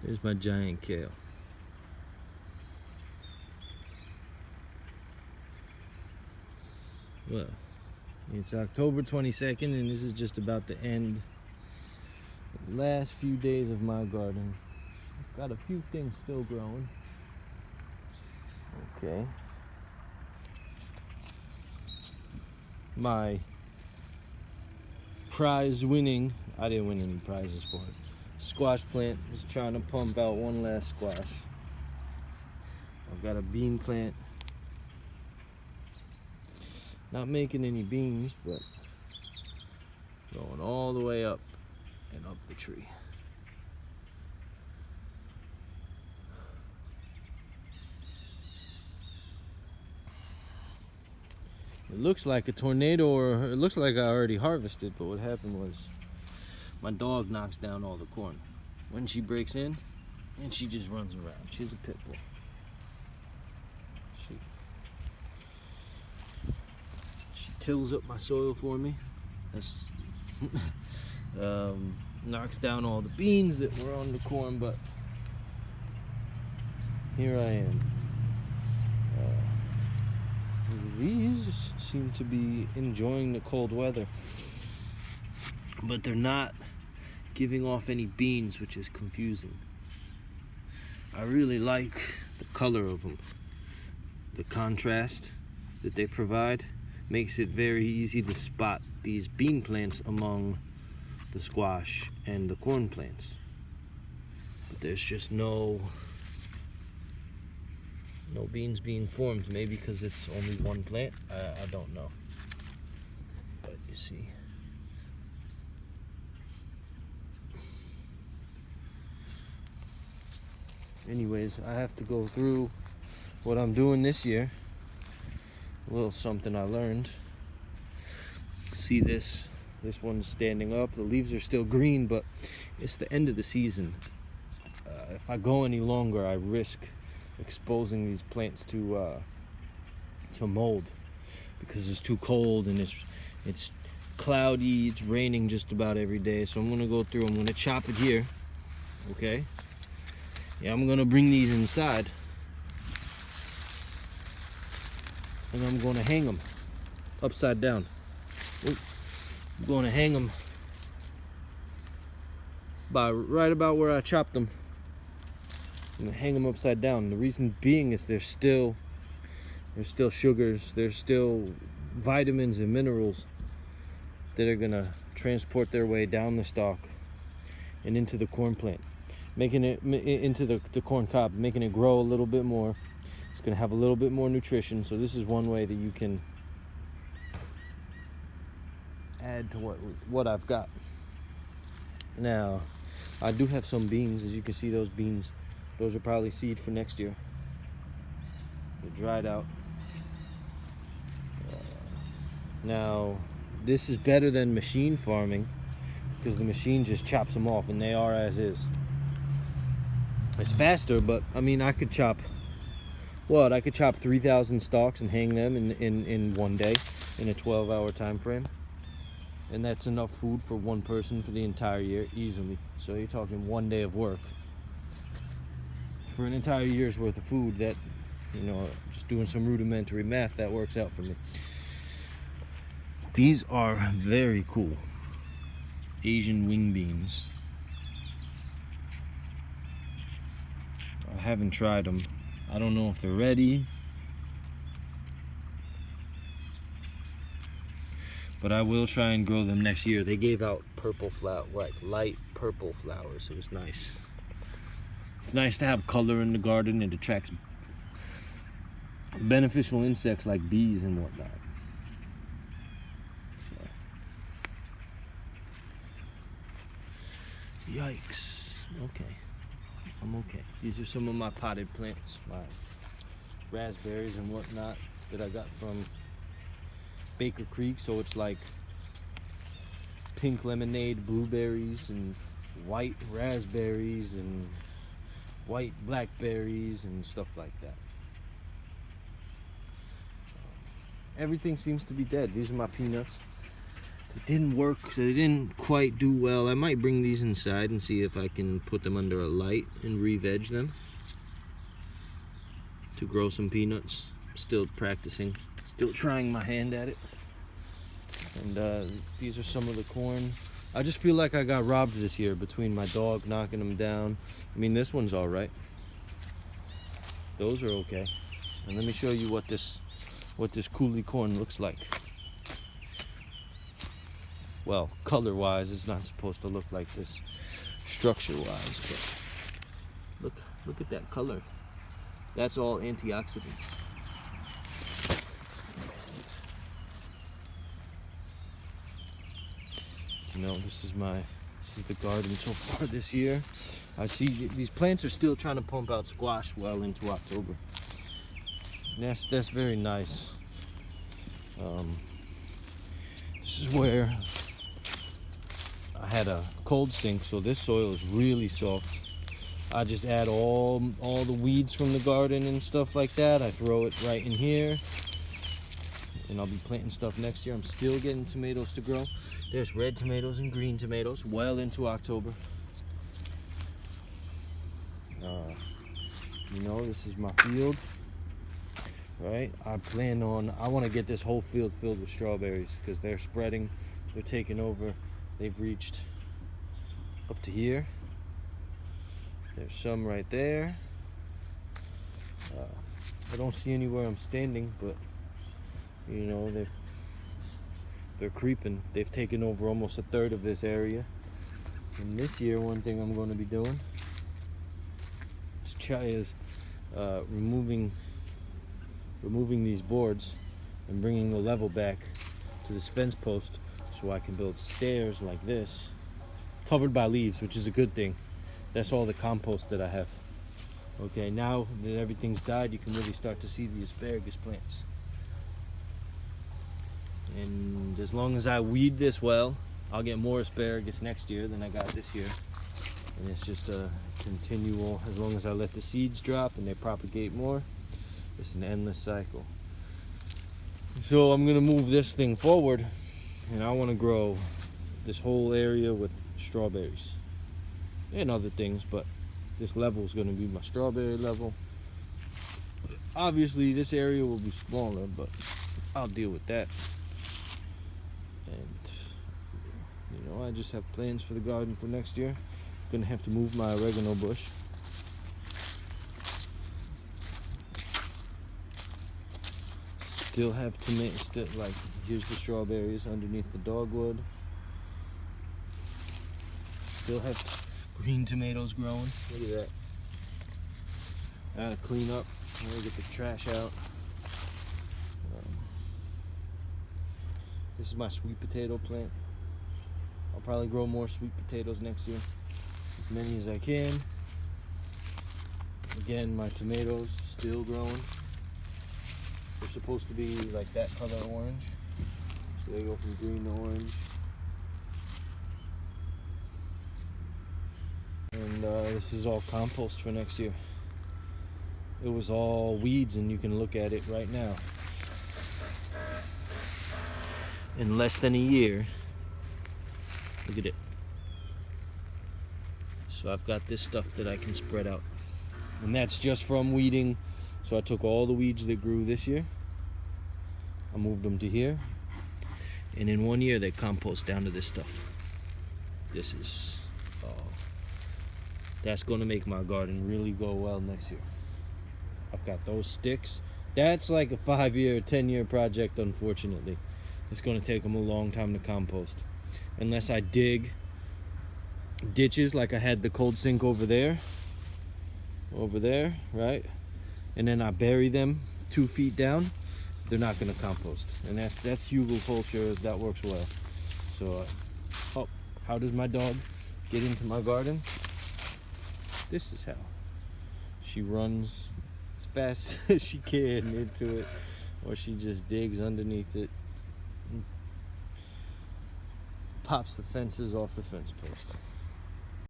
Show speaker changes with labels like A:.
A: Here's my giant kale. Well, it's October 22nd and this is just about to end the last few days of my garden. I've got a few things still growing. Okay. My prize winning, I didn't win any prizes for it, squash plant is trying to pump out one last squash. I've got a bean plant, not making any beans, but going all the way up and up the tree. It looks like a tornado, or it looks like I already harvested, but what happened was my dog knocks down all the corn. When she breaks in, and she just runs around. She's a pit bull. She tills up my soil for me. That's knocks down all the beans that were on the corn, but here I am. These seem to be enjoying the cold weather, but they're not giving off any beans, which is confusing. I really like the color of them. The contrast that they provide makes it very easy to spot these bean plants among the squash and the corn plants. But there's just no beans being formed. Maybe because it's only one plant. I don't know. But you see. Anyways, I have to go through what I'm doing this year. A little something I learned. See this one's standing up. The leaves are still green, but it's the end of the season. If I go any longer, I risk exposing these plants to mold because it's too cold and it's cloudy, it's raining just about every day. So I'm gonna go through, I'm gonna chop it here, okay? Yeah, I'm gonna bring these inside and I'm gonna hang them upside down. I'm gonna hang them by right about where I chopped them. I'm gonna hang them upside down. The reason being is there's still sugars, there's still vitamins and minerals that are gonna transport their way down the stalk and into the corn plant, making it into the corn cob, making it grow a little bit more. It's gonna have a little bit more nutrition. So this is one way that you can add to what I've got. Now, I do have some beans. As you can see, those beans, those are probably seed for next year. They're dried out. Now, this is better than machine farming because the machine just chops them off and they are as is. It's faster, but I mean, I could chop 3,000 stalks and hang them in one day in a 12-hour time frame. And that's enough food for one person for the entire year easily. So you're talking one day of work for an entire year's worth of food. That, you know, just doing some rudimentary math, that works out for me. These are very cool Asian wing beans. I haven't tried them. I don't know if they're ready, but I will try and grow them next year. They gave out purple flower, like light purple flowers. It was nice. It's nice to have color in the garden. It attracts beneficial insects like bees and whatnot. So. Yikes. Okay. I'm okay. These are some of my potted plants, my raspberries and whatnot that I got from Baker Creek. So it's like pink lemonade blueberries and white raspberries and white blackberries and stuff like that. Everything seems to be dead. These are my peanuts. It didn't work. They didn't quite do well. I might bring these inside and see if I can put them under a light and re-veg them to grow some peanuts. Still practicing, still trying my hand at it. And these are some of the corn. I just feel like I got robbed this year between my dog knocking them down. I mean, this one's all right. Those are okay. And let me show you what this coulis corn looks like. Well, color-wise, it's not supposed to look like this structure-wise, but look at that color. That's all antioxidants. You know, this is the garden so far this year. I see these plants are still trying to pump out squash well into October. And that's very nice. This is where I had a cold sink, so this soil is really soft. I just add all the weeds from the garden and stuff like that. I throw it right in here. And I'll be planting stuff next year. I'm still getting tomatoes to grow. There's red tomatoes and green tomatoes well into October. You know, this is my field, right? I want to get this whole field filled with strawberries because they're spreading, they're taking over. They've reached up to here. There's some right there. I don't see anywhere I'm standing, but you know, they're creeping. They've taken over almost a third of this area. And this year, one thing I'm going to be doing is removing these boards and bringing the level back to this fence post so I can build stairs like this, covered by leaves, which is a good thing. That's all the compost that I have. Okay, now that everything's died, you can really start to see the asparagus plants. And as long as I weed this well, I'll get more asparagus next year than I got this year. And it's just a continual, as long as I let the seeds drop and they propagate more, it's an endless cycle. So I'm gonna move this thing forward, and I wanna grow this whole area with strawberries and other things, but this level is gonna be my strawberry level. Obviously this area will be smaller, but I'll deal with that. And you know, I just have plans for the garden for next year. Gonna have to move my oregano bush. Still have tomatoes, like here's the strawberries underneath the dogwood. Still have green tomatoes growing. Look at that. I gotta clean up. I gotta get the trash out. This is my sweet potato plant. I'll probably grow more sweet potatoes next year. As many as I can. Again, my tomatoes still growing. They're supposed to be like that color orange. So they go from green to orange. And this is all compost for next year. It was all weeds, and you can look at it right now. In less than a year, look at it. So I've got this stuff that I can spread out. And that's just from weeding. So I took all the weeds that grew this year, I moved them to here, and in 1 year they compost down to this stuff. This is, that's gonna make my garden really go well next year. I've got those sticks. That's like a 5-year, 10-year project, unfortunately. It's gonna take them a long time to compost. Unless I dig ditches like I had the cold sink over there, right? And then I bury them 2 feet down, they're not gonna compost. And that's hugelkultur, that works well. So, how does my dog get into my garden? This is how. She runs as fast as she can into it, or she just digs underneath it, and pops the fences off the fence post.